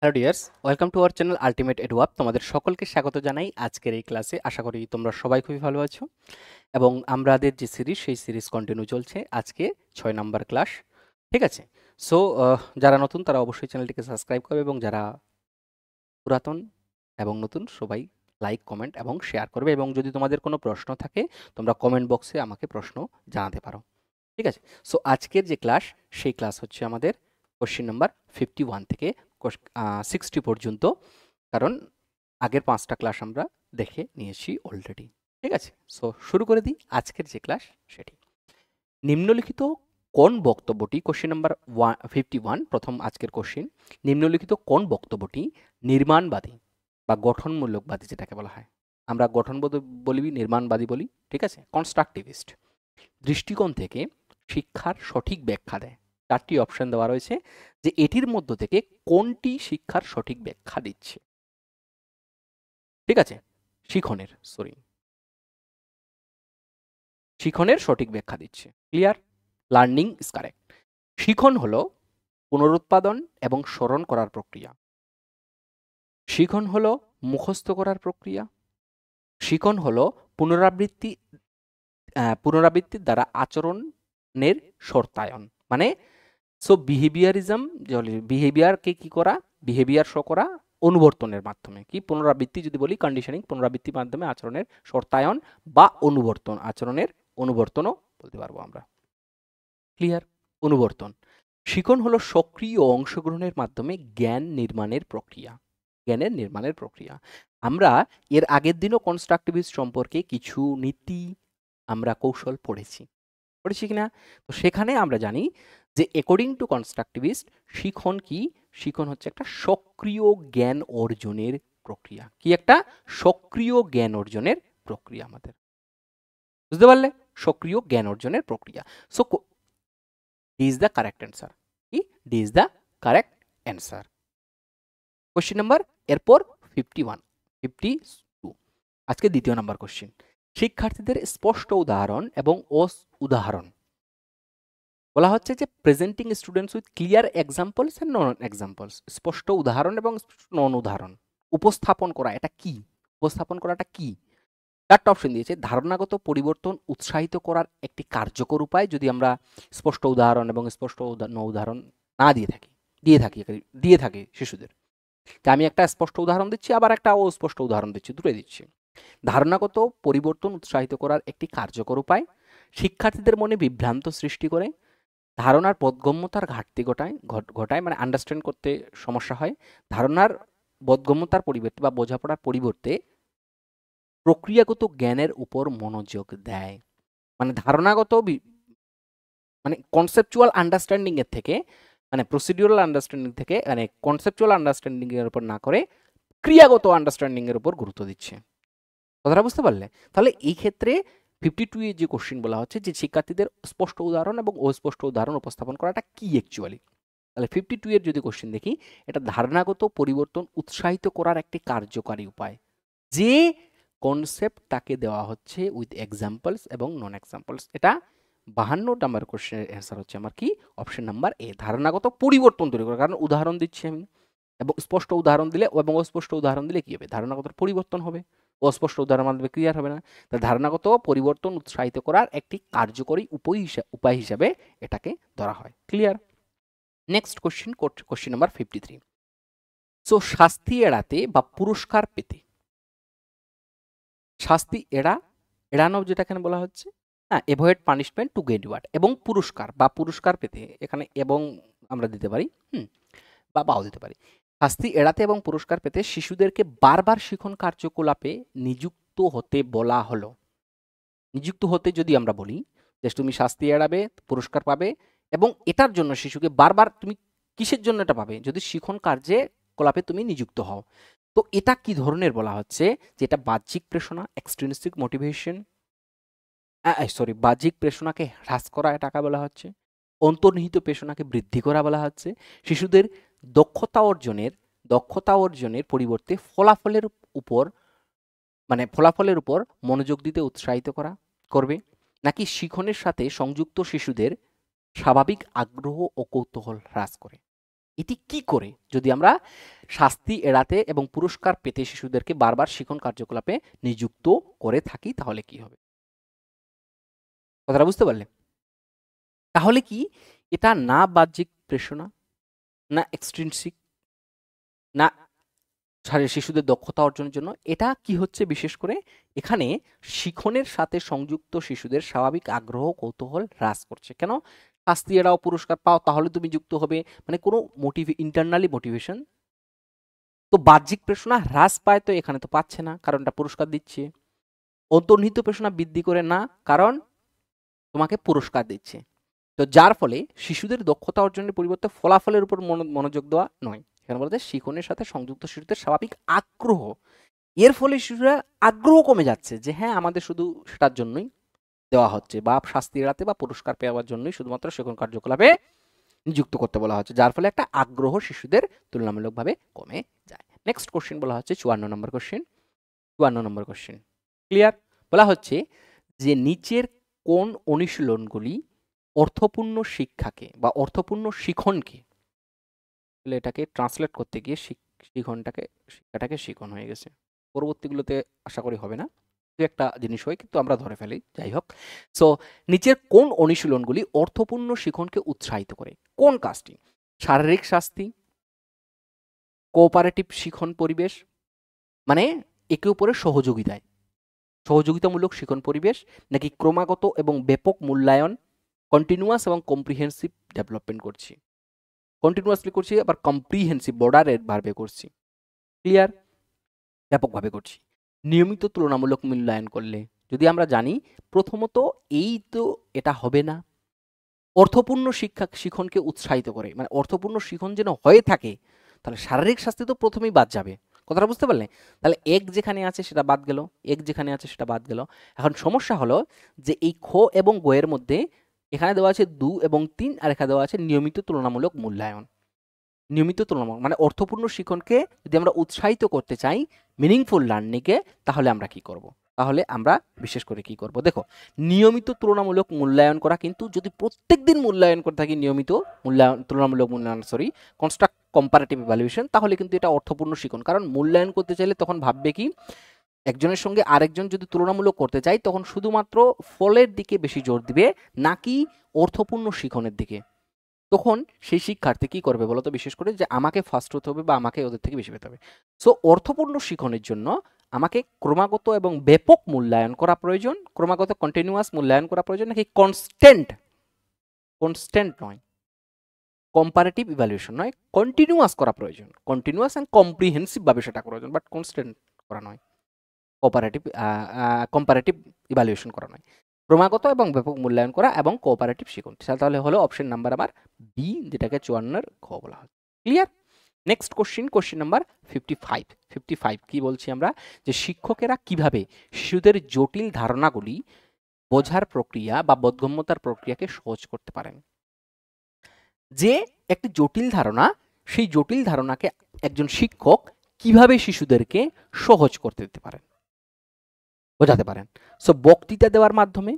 Hello dears, welcome to our channel ultimate Eduup. তোমাদের সকলকে স্বাগত জানাই আজকের এই ক্লাসে। আশা করি তোমরা সবাই খুবই ভালো আছো এবং আমাদের যে সিরিজ সেই সিরিজ কন্টিনিউ চলছে। আজকে 6 নাম্বার ক্লাস, ঠিক আছে? সো যারা নতুন তারা অবশ্যই চ্যানেলটিকে সাবস্ক্রাইব করবে এবং যারা পুরাতন এবং নতুন সবাই লাইক, কমেন্ট এবং শেয়ার করবে। এবং যদি তোমাদের কোনো প্রশ্ন থাকে তোমরা কমেন্ট বক্সে আমাকে প্রশ্ন জানাতে পারো, ঠিক আছে? সো আজকের যে ক্লাস সেই ক্লাস হচ্ছে আমাদের কোশ্চেন নাম্বার 51 থেকে 60 পর্যন্ত, কারণ আগের 5টা ক্লাস আমরা দেখে নিয়েছি অলরেডি, ঠিক আছে? সো শুরু করে দিই আজকের যে ক্লাস সেটি। নিম্নলিখিত কোন বক্তব্যটি, কোশ্চেন নাম্বার 51, প্রথম আজকের কোশ্চেন, নিম্নলিখিত কোন বক্তব্যটি নির্মাণবাদী বা গঠনমূলকবাদী যেটাকে বলা হয়, আমরা গঠনবাদী বলি, নির্মাণবাদী বলি, ঠিক আছে, কনস্ট্রাকটিভিস্ট দৃষ্টিকোণ থেকে শিক্ষার সঠিক ব্যাখ্যা দেয়? 4টি অপশন দেওয়া রয়েছে যে এটির মধ্য থেকে কোনটি শিক্ষার সঠিক ব্যাখ্যা দিচ্ছে, ঠিক আছে? শিখনের সঠিক ব্যাখ্যা দিচ্ছে। ক্লিয়ার? Learning is correct. শিখন হলো পুনরুৎপাদন এবং স্মরণ করার প্রক্রিয়া। শিখন হলো মুখস্থ করার প্রক্রিয়া। শিখন হলো পুনরাবৃত্তি পুনরাবৃত্তির দ্বারা আচরণের সর্তায়ন, মানে বিহেভিয়ারিজম, বিহেভিয়ারকে কি করা, বিহেভিয়ার শো করা অনুবর্তনের মাধ্যমে। কি পুনরাবৃত্তি যদি বলি, কন্ডিশনিং, পুনরাবৃত্তির মাধ্যমে আচরণের সর্তায়ন বা অনুবর্তন, আচরণের অনুবর্তনও বলতে পারবো আমরা। ক্লিয়ার? অনুবর্তন। শিখন হলো সক্রিয় অংশগ্রহণের মাধ্যমে জ্ঞানের নির্মাণের প্রক্রিয়া। আমরা এর আগের দিনও কনস্ট্রাকটিভিস্ট সম্পর্কে কিছু নীতি, আমরা কৌশল পড়েছি কিনা? তো সেখানে আমরা জানি যে অ্যাকর্ডিং টু কনস্ট্রাকটিভিস্ট শিখন কি? শিখন হচ্ছে একটা সক্রিয় জ্ঞান অর্জনের প্রক্রিয়া। কি একটা সক্রিয় জ্ঞান অর্জনের প্রক্রিয়া আমাদের, বুঝতে পারলে? সক্রিয় জ্ঞান অর্জনের প্রক্রিয়া। So D is the correct answer. কি? D is the correct answer. Question number এরপর 52, আজকে দ্বিতীয় নাম্বার কোশ্চেন। শিক্ষার্থীদের স্পষ্ট উদাহরণ এবং উদাহরণ বলা হচ্ছে যে presenting students with clear examples and non examples. স্পষ্ট উদাহরণ এবং নন উদাহরণ উপস্থাপন করা, এটা কি? উপস্থাপন করাটা কি? 4টা অপশন দিয়েছে। ধারণাগত পরিবর্তন উৎসাহিত করার একটি কার্যকর উপায়, যদি আমরা স্পষ্ট উদাহরণ এবং স্পষ্ট উদাহরণ না দিয়ে থাকি শিশুদের। তা আমি একটা স্পষ্ট উদাহরণ দিচ্ছি, আবার একটা অস্পষ্ট উদাহরণ দিচ্ছি, দুটোই দিচ্ছি। ধারণাগত পরিবর্তন উৎসাহিত করার একটি কার্যকর উপায়, শিক্ষার্থীদের মনে বিভ্রান্ত সৃষ্টি করে, ধারণার বোধগম্যতার ঘাটতি ঘটায়, মানে আন্ডারস্ট্যান্ড করতে সমস্যা হয়, ধারণার বোধগম্যতার পরিবর্তে বা বোঝাপড়ার পরিবর্তে প্রক্রিয়াগত জ্ঞানের উপর মনোযোগ দেয়। মানে ধারণাগত মানে কনসেপচুয়াল আন্ডারস্ট্যান্ডিং এর থেকে, মানে প্রসিডিউরাল আন্ডারস্ট্যান্ডিং থেকে, মানে কনসেপচুয়াল আন্ডারস্ট্যান্ডিং এর উপর না করে ক্রিয়াগত আন্ডারস্ট্যান্ডিং এর উপর গুরুত্ব দিচ্ছে। কথাটা বুঝতে পারলে? তাহলে এই ক্ষেত্রে 52 এর যে কোশ্চেন বলা হচ্ছে যে শিক্ষার্থীদের স্পষ্ট উদাহরণ এবং অস্পষ্ট উদাহরণ উপস্থাপন করাটা কি অ্যাকচুয়ালি। তাহলে 52 এর যদি কোশ্চেন দেখি, এটা ধারণাগত পরিবর্তন উৎসাহিত করার একটি কার্যকারী উপায়, যে কনসেপ্ট তাকে দেওয়া হচ্ছে উইথ এক্সাম্পলস এবং নন এক্সাম্পলস। এটা 52 নাম্বার কোশ্চেনের অ্যান্সার হচ্ছে আমার কি? অপশন নাম্বার এ, ধারণাগত পরিবর্তন তৈরি করা। কারণ উদাহরণ দিচ্ছি আমি, এবং স্পষ্ট উদাহরণ দিলে এবং অস্পষ্ট উদাহরণ দিলে কি হবে? ধারণাগত পরিবর্তন হবে, অস্পষ্ট উদাহরণ মাধ্যমে ক্লিয়ার হবে না। তা ধারণাগত পরিবর্তন উৎসাহিত করার একটি কার্যকরী উপায় হিসাবে এটাকে ধরা হয়। Clear? Next question, question number 53। So শাস্তি এড়াতে বা পুরস্কার পেতে, শাস্তি এড়ানো যেটা এখানে বলা হচ্ছে, হ্যাঁ, avoid punishment to get reward, এবং পুরস্কার পেতে, এখানে এবং আমরা দিতে পারি, বা বাও দিতে পারি। শাস্তি এড়াতে এবং পুরস্কার পেতে শিশুদেরকে বারবার শিখন কার্যকলাপে নিযুক্ত হতে বলা হলো। নিযুক্ত হতে যদি আমরা বলি যে তুমি শাস্তি এড়াবে, পুরস্কার পাবে, এবং এটার জন্য শিশুকে বারবার তুমি কিসের জন্য এটা পাবে? যদি শিখন কার্যকলাপে তুমি নিযুক্ত হও। তো এটা কি ধরনের বলা হচ্ছে? যে এটা বাহ্যিক প্রেরণা, এক্সট্রিনসিক মোটিভেশন, বাহ্যিক প্রেরণাকে হ্রাস করা এটাকে বলা হচ্ছে, অন্তর্নিহিত প্রেরণাকে বৃদ্ধি করা বলা হচ্ছে, শিশুদের দক্ষতা অর্জনের পরিবর্তে ফলাফলের উপর মনোযোগ দিতে উৎসাহিত করবে, নাকি শিখনের সাথে সংযুক্ত শিশুদের স্বাভাবিক আগ্রহ ও কৌতূহল হ্রাস করে। এটি কি করে যদি আমরা শাস্তি এড়াতে এবং পুরস্কার পেতে শিশুদেরকে বারবার শিখন কার্যকলাপে নিযুক্ত করে থাকি তাহলে কি হবে? কথাটা বুঝতে পারলে? তাহলে কি এটা না বাহ্যিক প্রেরণা, না এক্সট্রিনসিক, না শিশুদের দক্ষতা অর্জনের জন্য, এটা কি হচ্ছে বিশেষ করে এখানে শিখনের সাথে সংযুক্ত শিশুদের স্বাভাবিক আগ্রহ কৌতূহল হ্রাস করছে। কেন? শাস্তি এড়াও পুরস্কার পাও তাহলে তুমি যুক্ত হবে, মানে কোনো ইন্টারনালি মোটিভেশন। তো বাহ্যিক প্রেরণা হ্রাস পায়, তো এখানে তো পাচ্ছে না কারণ এটা পুরস্কার দিচ্ছে। অন্তর্নিহিত প্রেরণা বৃদ্ধি করে না, কারণ তোমাকে পুরস্কার দিচ্ছে। তো যার ফলে শিশুদের দক্ষতা অর্জনের পরিবর্তে ফলাফলের উপর মনোযোগ দেওয়া নয়, এখানে বলতে শিখনের সাথে সংযুক্ত শিশুদের স্বাভাবিক আগ্রহ, এর ফলে শিশুরা আগ্রহ কমে যাচ্ছে যে হ্যাঁ আমাদের শুধু সেটার জন্যই দেওয়া হচ্ছে, বা শাস্তি এড়াতে বা পুরস্কার পাওয়ার জন্যই শুধুমাত্র শিখন কার্যকলাপে নিযুক্ত করতে বলা হচ্ছে, যার ফলে একটা আগ্রহ শিশুদের তুলনামূলকভাবে কমে যায়। নেক্সট কোশ্চেন বলা হচ্ছে 54 নম্বর কোশ্চেন। 54 নম্বর কোশ্চেন ক্লিয়ার? বলা হচ্ছে যে নিচের কোন অনুশীলনগুলি অর্থপূর্ণ শিক্ষাকে বা অর্থপূর্ণ শিখনকে, এটাকে ট্রান্সলেট করতে গিয়ে শিক্ষাটাকে শিখন হয়ে গেছে, পরবর্তীগুলোতে আশা করি হবে না, দু একটা জিনিস হয় কিন্তু আমরা ধরে ফেলি, যাই হোক। সো নিচের কোন অনুশীলনগুলি অর্থপূর্ণ শিখনকে উৎসাহিত করে? কোন কাজটি? শারীরিক শাস্তি, কোঅপারেটিভ শিখন পরিবেশ, মানে একে অপরের সহযোগিতামূলক শিখন পরিবেশ, নাকি ক্রমাগত এবং ব্যাপক মূল্যায়ন, কন্টিনিউয়াস এবং কম্প্রিহেন্সিভ ডেভেলপমেন্ট করছি, কন্টিনিউয়াসলি করছি আবার কম্প্রিহেন্সিভ বর্ডারের ভাবে করছি, ক্লিয়ার? ব্যাপকভাবে করছি। নিয়মিত তুলনামূলক মূল্যায়ন করলে, যদি আমরা জানি প্রথমত এই তো এটা হবে না, অর্থপূর্ণ শিখনকে উৎসাহিত করে, মানে অর্থপূর্ণ শিখন যেন হয়ে থাকে, তাহলে শারীরিক শাস্তি তো প্রথমেই বাদ যাবে। কথাটা বুঝতে পারলে? তাহলে এক যেখানে আছে সেটা বাদ গেল, এক যেখানে আছে সেটা বাদ গেল। এখন সমস্যা হলো যে এই খ এবং গ এর মধ্যে এখানে দেওয়া আছে 2 এবং 3, আর এখানে দেওয়া আছে নিয়মিত তুলনামূলক মূল্যায়ন। নিয়মিত তুলনামূলক মানে অর্থপূর্ণ শিখনকে যদি আমরা উৎসাহিত করতে চাই, মিনিংফুল লার্নিংকে, তাহলে আমরা কি করব? তাহলে আমরা বিশেষ করে কি করব? দেখো, নিয়মিত তুলনামূলক মূল্যায়ন করা, কিন্তু যদি প্রত্যেকদিন মূল্যায়ন করে থাকি, নিয়মিত তুলনামূলক মূল্যায়ন, কনস্ট্রাক্ট কম্পারেটিভ ইভ্যালুয়েশন, তাহলে কিন্তু এটা অর্থপূর্ণ শিখন। কারণ মূল্যায়ন করতে চাইলে তখন ভাববে কি, একজনের সঙ্গে আরেকজন যদি তুলনামূলক করতে চাই তখন শুধুমাত্র ফলের দিকে বেশি জোর দিবে, নাকি অর্থপূর্ণ শিখনের দিকে। তখন সেই শিক্ষার্থী কি করবে বলতো? বিশেষ করে যে আমাকে ফার্স্ট হতে হবে বা আমাকে ওদের থেকে বেশি পেতে হবে। সো অর্থপূর্ণ শিখনের জন্য আমাকে ক্রমাগত এবং ব্যাপক মূল্যায়ন করা প্রয়োজন, ক্রমাগত কন্টিনিউয়াস মূল্যায়ন করা প্রয়োজন, নাকি কনস্ট্যান্ট নয়, কম্পারেটিভ ইভ্যালুয়েশন নয়, কন্টিনিউয়াস করা প্রয়োজন, কন্টিনিউয়াস অ্যান্ড কম্প্রিহেন্সিভ ভাবে সেটা প্রয়োজন, বাট কনস্ট্যান্ট করা নয়, কম্পারেটিভ ইভ্যালুয়েশন করা নয়, ক্রমাগত এবং ব্যাপক মূল্যায়ন করা এবং কোঅপারেটিভ শিখন। তাহলে হলো অপশন নাম্বার আমার বি, যেটাকে 54 খ বলা হয়। ক্লিয়ার? নেক্সট কোশ্চেন নাম্বার 55 কি বলছি আমরা? যে শিক্ষকেরা কিভাবে শিশুদের জটিল ধারণাগুলি বোঝার প্রক্রিয়া বা বোধগম্যতার প্রক্রিয়াকে সহজ করতে পারেন। যে একটি জটিল ধারণা, সেই জটিল ধারণাকে একজন শিক্ষক কিভাবে শিশুদেরকে সহজ করতে দিতে পারেন, বোঝাতে পারেন। সো বক্তৃতা দেওয়ার মাধ্যমে,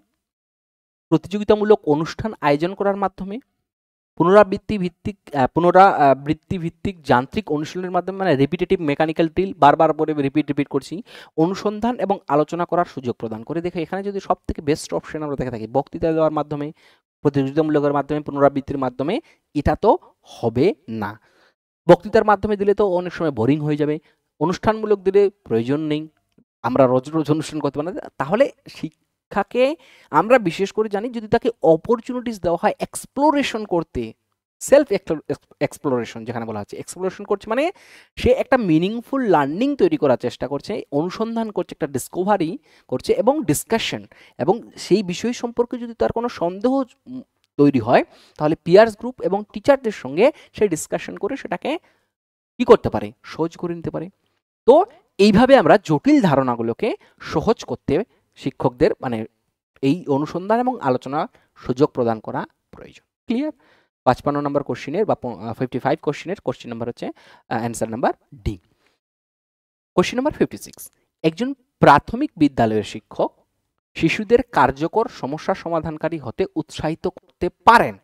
প্রতিযোগিতামূলক অনুষ্ঠান আয়োজন করার মাধ্যমে, পুনরাবৃত্তি ভিত্তিক যান্ত্রিক অনুশীলনের মাধ্যমে, মানে রিপিটেটিভ মেকানিক্যাল ড্রিল, বারবার করে রিপিট করছি, অনুসন্ধান এবং আলোচনা করার সুযোগ প্রদান করে। দেখো এখানে যদি সব থেকে বেস্ট অপশন আমরা দেখে থাকি বক্তৃতা দেওয়ার মাধ্যমে, প্রতিযোগিতামূলকের মাধ্যমে, পুনরাবৃত্তির মাধ্যমে, এটা তো হবে না। বক্তৃতার মাধ্যমে দিলে তো অনেক সময় বোরিং হয়ে যাবে, অনুষ্ঠানমূলক দিলে প্রয়োজন নেই, আমরা রোজ রোজ অনুষ্ঠান করতে পারি না। তাহলে শিক্ষাকে আমরা বিশেষ করে জানি যদি তাকে অপরচুনিটিস দেওয়া হয় এক্সপ্লোরেশন করতে, সেলফ এক্সপ্লোরেশন যেখানে বলা হচ্ছে, এক্সপ্লোরেশন করছে মানে সে একটা মিনিংফুল লার্নিং তৈরি করার চেষ্টা করছে, অনুসন্ধান করছে, একটা ডিসকভারি করছে এবং ডিসকাশন, এবং সেই বিষয় সম্পর্কে যদি তার কোনো সন্দেহ তৈরি হয় তাহলে পিয়ার্স গ্রুপ এবং টিচারদের সঙ্গে সে ডিসকাশন করে সেটাকে কি করতে পারে? সহজ করে নিতে পারে। তো এইভাবে আমরা জটিল ধারণাগুলোকে সহজ করতে শিক্ষকদের মানে এই অনুসন্ধান এবং আলোচনা সুযোগ প্রদান করা প্রয়োজন। ক্লিয়ার? 55 নম্বর কোশ্চেনের বা 55 কোশ্চেনের কোশ্চেন নাম্বার হচ্ছে answer number D. Question number 56, একজন প্রাথমিক বিদ্যালয়ের শিক্ষক শিশুদের কার্যকর সমস্যা সমাধানকারী হতে উৎসাহিত করতে পারেন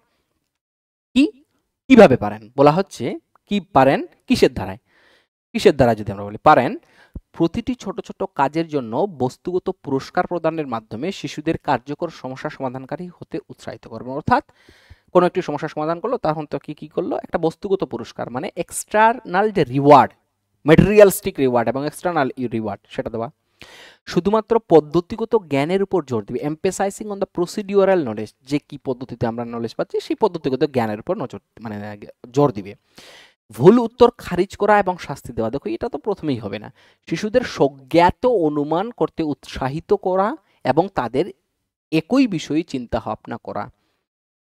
কি কিভাবে পারেন বলা হচ্ছে, কি পারেন কিসের ধারায়, কিসের দ্বারা যদি আমরা বলি পারেন, প্রতিটি ছোট ছোট কাজের জন্য বস্তুগত পুরস্কার প্রদানের মাধ্যমে শিশুদের কার্যকর সমস্যা সমাধানকারী হতে উৎসাহিত করবেন। অর্থাৎ কোনো একটি সমস্যার সমাধান করলো, তখন তো কি করলো, একটা বস্তুগত পুরস্কার মানে এক্সটার্নাল যে রিওয়ার্ড, ম্যাটেরিয়ালিস্টিক রিওয়ার্ড এবং এক্সটার্নাল রিওয়ার্ড সেটা দেওয়া। শুধুমাত্র পদ্ধতিগত জ্ঞানের উপর জোর দিবে, এমফেসাইজিং অন দ্য প্রসিডিউরাল নলেজ, যে কি পদ্ধতিতে আমরা নলেজ পাচ্ছি সেই পদ্ধতিগত জ্ঞানের উপর নজর মানে জোর দিবে। ভুল উত্তর খারিজ করা এবং শাস্তি দেওয়া, দেখো এটা তো প্রথমেই হবে না। শিশুদের স্বজ্ঞাত অনুমান করতে উৎসাহিত করা এবং তাদের একই বিষয়ে চিন্তা ভাবনা করা,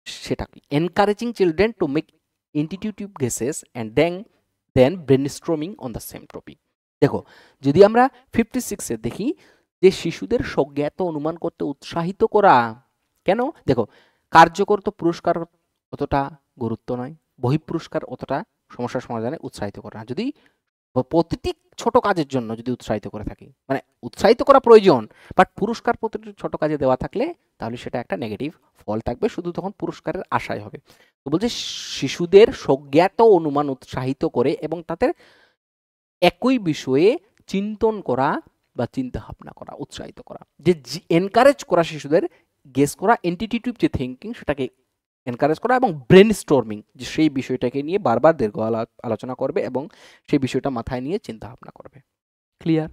সেটা কি encouraging children to make intuitive guesses and then brainstorming on the same topic. দেখো যদি আমরা 56-এ দেখি যে শিশুদের স্বজ্ঞাত অনুমান করতে উৎসাহিত করা, কেন দেখো কার্যকর তো পুরস্কার অতটা গুরুত্ব নয়, বহিঃপুরস্কার অতটা সমস্যার সমাধানে উৎসাহিত করে না। যদি প্রতিটি ছোট কাজের জন্য যদি উৎসাহিত করে থাকি, মানে উৎসাহিত করা প্রয়োজন, বাট পুরস্কার প্রতিটি ছোট কাজে দেওয়া থাকলে তাহলে সেটা একটা নেগেটিভ ফল থাকবে, শুধু তখন পুরস্কারের আশায় হবে। তো বলছে শিশুদের স্বজ্ঞাত অনুমান উৎসাহিত করে এবং তাদের একই বিষয়ে চিন্তন করা বা চিন্তা ভাবনা করা, উৎসাহিত করা, যে এনকারেজ করা শিশুদের গেস করা, ইন্টিটিউটিভ যে থিঙ্কিং সেটাকে এনকারেজ করা এবং ব্রেন স্টর্মিং, যে সেই বিষয়টাকে নিয়ে বারবার দীর্ঘ আলোচনা করবে এবং সেই বিষয়টা মাথায় নিয়ে চিন্তা ভাবনা করবে। ক্লিয়ার?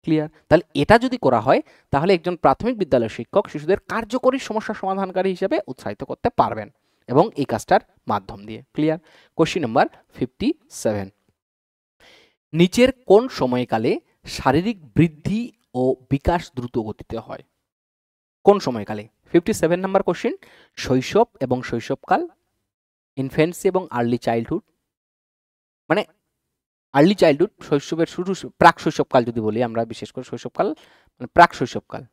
ক্লিয়ার? তাহলে এটা যদি করা হয় তাহলে একজন প্রাথমিক বিদ্যালয়ের শিক্ষক শিশুদের কার্যকরী সমস্যা সমাধানকারী হিসেবে উৎসাহিত করতে পারবেন এবং এই কাজটার মাধ্যম দিয়ে। ক্লিয়ার? কোশ্চেন নাম্বার 57, নিচের কোন সময়কালে শারীরিক বৃদ্ধি ও বিকাশ দ্রুত গতিতে হয়? কোন সময়কালে? 57 নাম্বার কোশ্চেন। শৈশব এবং শৈশবকাল, ইনফ্যান্সি এবং আর্লি চাইল্ডহুড, মানে আর্লি চাইল্ডহুড শৈশবের শুরু, প্রাক শৈশবকাল যদি বলি আমরা, বিশেষ করে শৈশবকাল মানে প্রাক শৈশবকাল,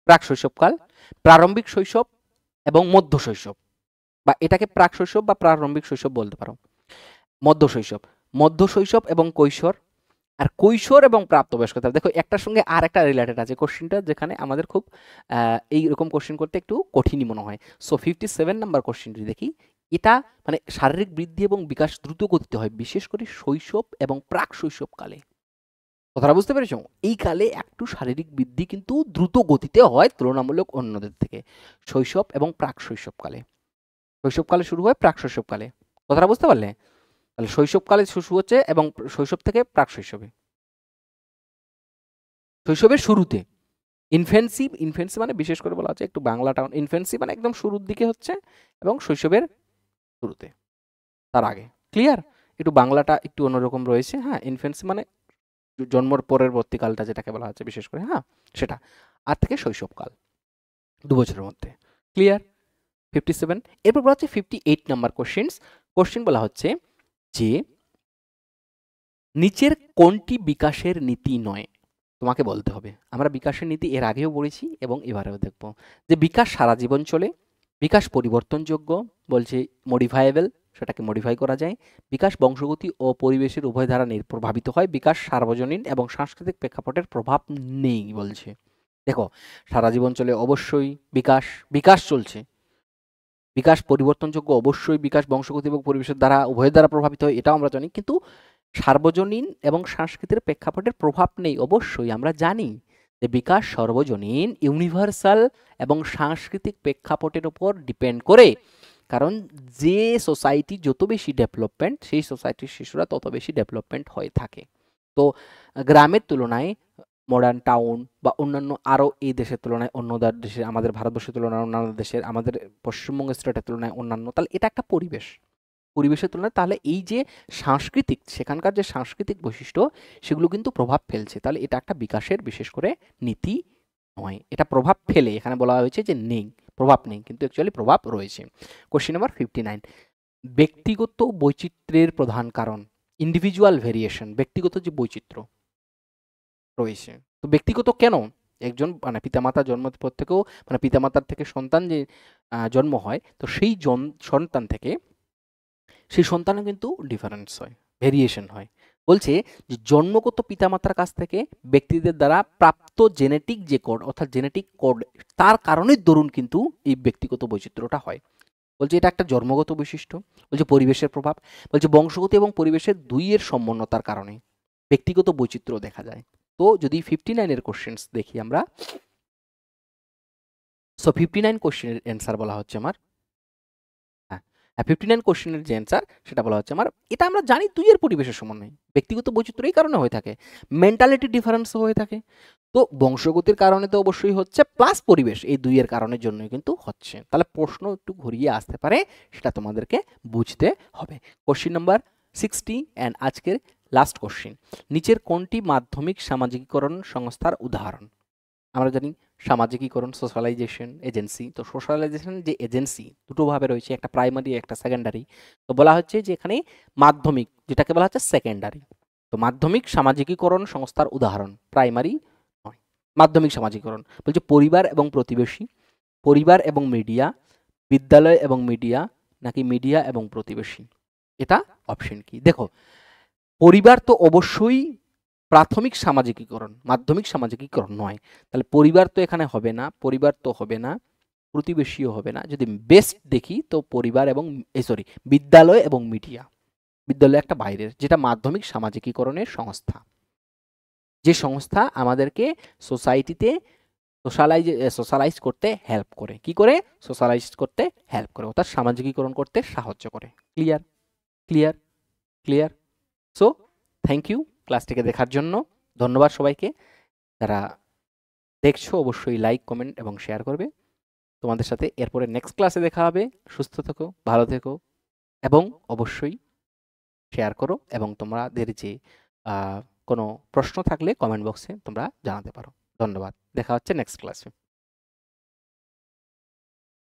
প্রাক শৈশবকাল, প্রারম্ভিক শৈশব এবং মধ্য শৈশব, বা এটাকে প্রাক শৈশব বা প্রারম্ভিক শৈশব বলতে পারো। মধ্য শৈশব, মধ্য শৈশব এবং কৈশোর, আর কৈশোর এবং প্রাপ্তবয়স্কতা। দেখো একটার সঙ্গে আর একটা রিলেটেড আছে কোশ্চেনটা, যেখানে আমাদের খুব এইরকম কোশ্চেন করতে একটু কঠিনই মনে হয়। সো 57 নাম্বার কোশ্চেনটি দেখি, এটা মানে শারীরিক বৃদ্ধি এবং বিকাশ দ্রুত গতিতে হয় বিশেষ করে শৈশব এবং প্রাক শৈশবকালে। কথাটা বুঝতে পেরেছ? এই কালে একটু শারীরিক বৃদ্ধি কিন্তু দ্রুত গতিতে হয় তুলনামূলক অন্যদের থেকে, শৈশব এবং প্রাক শৈশবকালে। শৈশবকালে শুরু হয়, প্রাক শৈশবকালে। কথাটা বুঝতে পারলে? তাহলে শৈশবকালে শুরু হচ্ছে এবং শৈশব থেকে প্রাক শৈশবে, শৈশবের শুরুতে। ইনফ্যান্সি, ইনফ্যান্সি মানে বিশেষ করে বলা হচ্ছে একটু বাংলা টাউন, ইনফ্যান্সি মানে একদম শুরুর দিকে হচ্ছে এবং শৈশবের শুরুতে, তার আগে। ক্লিয়ার? একটু বাংলাটা একটু অন্যরকম রয়েছে। হ্যাঁ, ইনফ্যান্সি মানে জন্মর পরবর্তীকালটা যেটাকে বলা হচ্ছে বিশেষ করে, হ্যাঁ সেটা। আর থেকে শৈশবকাল 2 বছরের মধ্যে। ক্লিয়ার? 57। এরপর বলা হচ্ছে 58 নাম্বার কোশ্চেন বলা হচ্ছে যে নিচের কোনটি বিকাশের নীতি নয়? তোমাকে বলতে হবে। আমরা বিকাশের নীতি এর আগেও পড়েছি এবং এবারেও দেখব যে বিকাশ সারা জীবন চলে, বিকাশ পরিবর্তনযোগ্য, বলছে মডিফায়েবল, সেটাকে মডিফাই করা যায়, বিকাশ বংশগতি ও পরিবেশের উভয় দ্বারা প্রভাবিত হয়, বিকাশ সার্বজনীন এবং সাংস্কৃতিক প্রেক্ষাপটের প্রভাব নেই বলছে। দেখো সারা জীবন চলে অবশ্যই বিকাশ, বিকাশ চলছে, বিকাশ পরিবর্তনযোগ্য অবশ্যই, বিকাশ বংশগতি এবং পরিবেশের দ্বারা উভয়ের দ্বারা প্রভাবিত হয় এটাও আমরা জানি, কিন্তু সার্বজনীন এবং সাংস্কৃতিক প্রেক্ষাপটের প্রভাব নেই অবশ্যই আমরা জানি যে বিকাশ সর্বজনীন, ইউনিভার্সাল এবং সাংস্কৃতিক প্রেক্ষাপটের উপর ডিপেন্ড করে। কারণ যে সোসাইটি যত বেশি ডেভেলপমেন্ট সেই সোসাইটির শিশুরা তত বেশি ডেভেলপমেন্ট হয়ে থাকে। তো গ্রামের তুলনায় মডার্ন টাউন বা অন্যান্য আরও এই দেশের তুলনায় অন্য দেশের, আমাদের ভারতবর্ষের তুলনায় অন্যান্য দেশের, আমাদের পশ্চিমবঙ্গ স্টেটের তুলনায় অন্যান্য, তাহলে এটা একটা পরিবেশ, পরিবেশের তুলনায় তাহলে এই যে সাংস্কৃতিক, সেখানকার যে সাংস্কৃতিক বৈশিষ্ট্য সেগুলো কিন্তু প্রভাব ফেলছে। তাহলে এটা একটা বিকাশের বিশেষ করে নীতি নয়, এটা প্রভাব ফেলে, এখানে বলা হয়েছে যে নেই, প্রভাব নেই, কিন্তু অ্যাকচুয়ালি প্রভাব রয়েছে। কোশ্চেন নাম্বার 59, ব্যক্তিগত বৈচিত্র্যের প্রধান কারণ, ইন্ডিভিজুয়াল ভেরিয়েশন, ব্যক্তিগত যে বৈচিত্র্য রয়েছে। তো ব্যক্তিগত কেন? একজন মানে পিতামাতা জন্মের পর থেকেও, মানে পিতামাতার থেকে সন্তান যে জন্ম হয়, তো সেই সন্তান থেকে সেই সন্তানে কিন্তু ডিফারেন্স হয়, ভেরিয়েশন হয়। বলছে যে জন্মগত পিতামাতার কাছ থেকে ব্যক্তিদের দ্বারা প্রাপ্ত জেনেটিক যে কোড, অর্থাৎ জেনেটিক কোড, তার কারণে দরুন কিন্তু এই ব্যক্তিগত বৈচিত্র্যটা হয়। বলছে এটা একটা জন্মগত বৈশিষ্ট্য। বলছে পরিবেশের প্রভাব। বলছে বংশগত এবং পরিবেশের দুইয়ের সমন্বতার কারণে ব্যক্তিগত বৈচিত্র্য দেখা যায়। তো যদি 59 এর কোশ্চেন্স দেখি আমরা, সো 59 কোশ্চেনের অ্যান্সার বলা হচ্ছে আমার, হ্যাঁ, 59 কোশ্চেনের যে অ্যান্সার সেটা বলা হচ্ছে আমার, এটা আমরা জানি দুইয়ের পরিবেশের সমন্বয়, ব্যক্তিগত বৈচিত্র্য এই কারণে হয়ে থাকে, মেন্টালিটি ডিফারেন্সও হয়ে থাকে। তো বংশগতির কারণে তো অবশ্যই হচ্ছে, প্লাস পরিবেশ, এই দুইয়ের কারণের জন্যই কিন্তু হচ্ছে। তাহলে প্রশ্ন একটু ঘুরিয়ে আসতে পারে, সেটা তোমাদেরকে বুঝতে হবে। কোশ্চিন নাম্বার 60 অ্যান্ড আজকের লাস্ট কোশ্চিন, নিচের কোনটি মাধ্যমিক সামাজিকীকরণ সংস্থার উদাহরণ? আমরা জানি সামাজিকীকরণ, সোশ্যালাইজেশন এজেন্সি। তো সোশ্যালাইজেশন যে এজেন্সি দুটো ভাবে রয়েছে, একটা প্রাইমারি একটা সেকেন্ডারি। তো বলা হচ্ছে যে এখানে মাধ্যমিক যেটাকে বলা হচ্ছে সেকেন্ডারি। তো মাধ্যমিক সামাজিকীকরণ সংস্থার উদাহরণ প্রাইমারি নয়, মাধ্যমিক সামাজিকীকরণ। বলছে পরিবার এবং প্রতিবেশী, পরিবার এবং মিডিয়া, বিদ্যালয় এবং মিডিয়া, নাকি মিডিয়া এবং প্রতিবেশী? এটা অপশন কি? দেখো, পরিবার তো অবশ্যই প্রাথমিক সামাজিকীকরণ, মাধ্যমিক সামাজিকীকরণ নয়। তাহলে পরিবার তো এখানে হবে না, পরিবার তো হবে না, প্রতিবেশীও হবে না। যদি বেস্ট দেখি তো পরিবার এবং বিদ্যালয় এবং মিডিয়া। বিদ্যালয় একটা বাইরের, যেটা মাধ্যমিক সামাজিকীকরণের সংস্থা, যে সংস্থা আমাদেরকে সোসাইটিতে সোশ্যালাইজ করতে হেল্প করে। কি করে? সোশ্যালাইজ করতে হেল্প করে, অর্থাৎ সামাজিকীকরণ করতে সাহায্য করে। Clear? Clear? Clear? So thank you ক্লাসটিকে দেখার জন্য। ধন্যবাদ সবাইকে। যারা দেখছো অবশ্যই লাইক, কমেন্ট এবং শেয়ার করবে। তোমাদের সাথে এরপরে নেক্সট ক্লাসে দেখা হবে। সুস্থ থেকো, ভালো থেকো এবং অবশ্যই শেয়ার করো, এবং তোমাদের যে কোনো প্রশ্ন থাকলে কমেন্ট বক্সে তোমরা জানাতে পারো। ধন্যবাদ। দেখা হচ্ছে নেক্সট ক্লাসে।